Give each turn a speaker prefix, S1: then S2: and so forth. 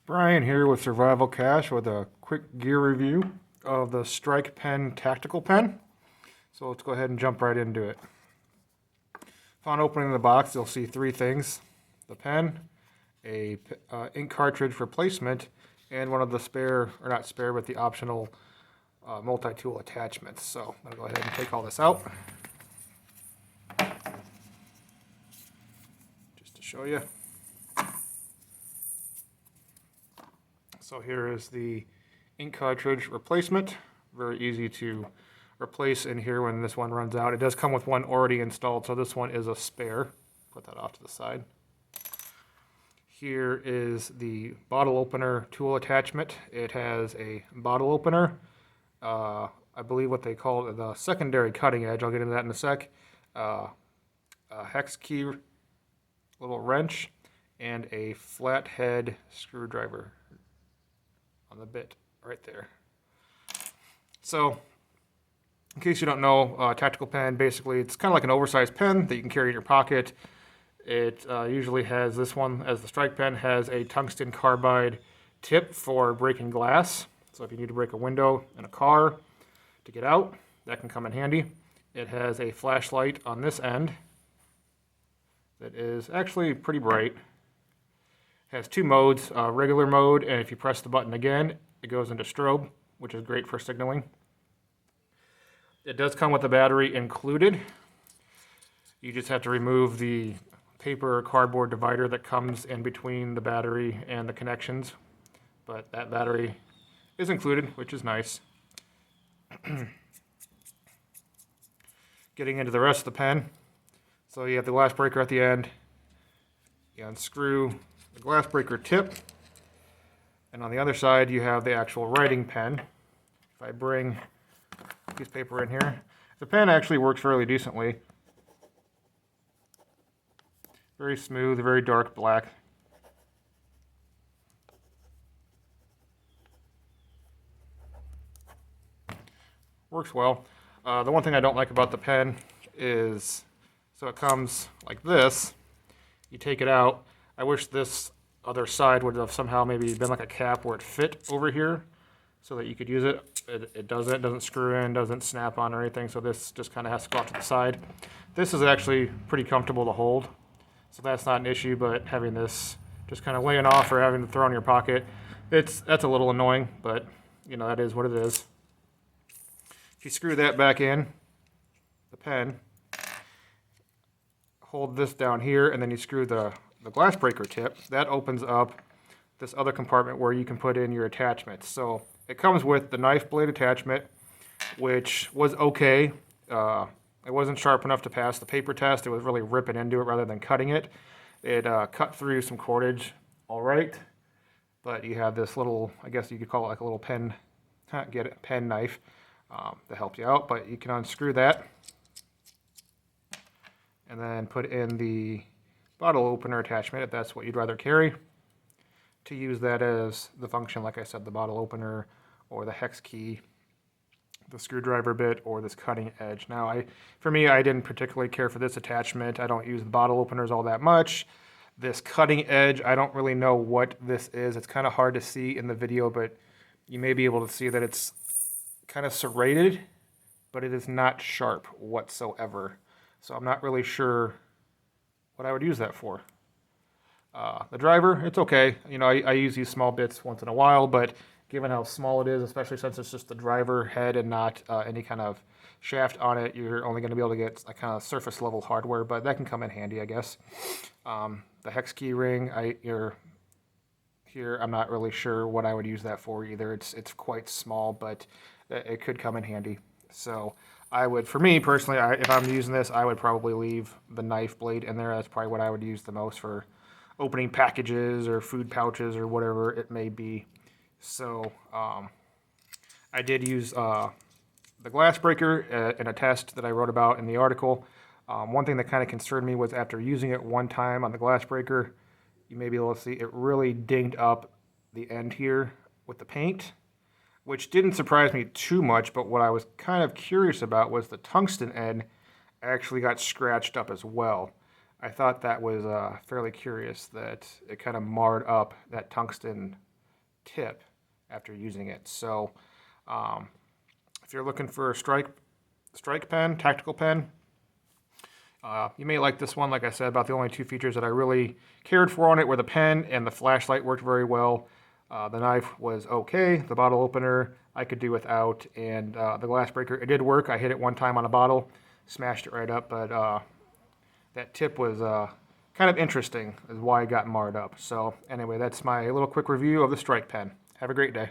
S1: Brian here with Survival Cash with a quick gear review of the StrikePen tactical pen. So let's go ahead and jump right into it. Upon opening the box, you'll see three things: the pen, a ink cartridge replacement, and one of the spare, or not spare, but the optional multi-tool attachments. So I'm going to go ahead and take all this out just to show you. So here is the ink cartridge replacement. Very easy to replace in here when this one runs out. It does come with one already installed, so this one is a spare. Put that off to the side. Here is the bottle opener tool attachment. It has a bottle opener, I believe what they call it, the secondary cutting edge. I'll get into that in a sec. A hex key, little wrench, and a flathead screwdriver on the bit right there. So, in case you don't know, tactical pen, basically it's kind of like an oversized pen that you can carry in your pocket. It usually has this one, as the StrikePen, has a tungsten carbide tip for breaking glass. So if you need to break a window in a car to get out, that can come in handy. It has a flashlight on this end that is actually pretty bright. Has two modes, regular mode, and if you press the button again, it goes into strobe, which is great for signaling. It does come with a battery included. You just have to remove the paper or cardboard divider that comes in between the battery and the connections. But that battery is included, which is nice. Getting into the rest of the pen. So you have the glass breaker at the end. You unscrew the glass breaker tip, and on the other side you have the actual writing pen. If I bring a piece of paper in here, the pen actually works fairly decently. Very smooth, very dark black. Works well. The one thing I don't like about the pen is, so it comes like this. You take it out. I wish this other side would have somehow maybe been like a cap where it fit over here so that you could use it. It doesn't screw in, doesn't snap on or anything, so this just kind of has to go off to the side. This is actually pretty comfortable to hold, so that's not an issue, but having this just kind of laying off or having to throw in your pocket, that's a little annoying, but you know, that is what it is. If you screw that back in, the pen, hold this down here, and then you screw the glass breaker tip, that opens up this other compartment where you can put in your attachments. So it comes with the knife blade attachment, which was okay. It wasn't sharp enough to pass the paper test. It was really ripping into it rather than cutting it. It cut through some cordage all right, but you have this little, I guess you could call it like a little pen, pen knife that helps you out, but you can unscrew that and then put in the bottle opener attachment if that's what you'd rather carry, to use that as the function, like I said, the bottle opener or the hex key, the screwdriver bit, or this cutting edge. Now, for me, I didn't particularly care for this attachment. I don't use the bottle openers all that much. This cutting edge, I don't really know what this is. It's kind of hard to see in the video, but you may be able to see that it's kind of serrated, but it is not sharp whatsoever. So I'm not really sure what I would use that for. The driver, it's okay. You know, I use these small bits once in a while, but given how small it is, especially since it's just the driver head and not any kind of shaft on it, you're only going to be able to get a kind of surface level hardware, but that can come in handy, I guess. The hex key ring, here I'm not really sure what I would use that for either. It's quite small, but it could come in handy. So I would, for me personally, if I'm using this, I would probably leave the knife blade in there. That's probably what I would use the most for opening packages or food pouches or whatever it may be. So I did use the glass breaker in a test that I wrote about in the article. One thing that kind of concerned me was after using it one time on the glass breaker, you may be able to see it really dinged up the end here with the paint, which didn't surprise me too much, but what I was kind of curious about was the tungsten end actually got scratched up as well. I thought that was fairly curious that it kind of marred up that tungsten tip after using it. So if you're looking for a StrikePen, tactical pen, you may like this one. Like I said, about the only two features that I really cared for on it were the pen and the flashlight worked very well. The knife was okay. The bottle opener I could do without, and the glass breaker, it did work. I hit it one time on a bottle, smashed it right up, but that tip was kind of interesting, is why it got marred up. So anyway, that's my little quick review of the StrikePen. Have a great day.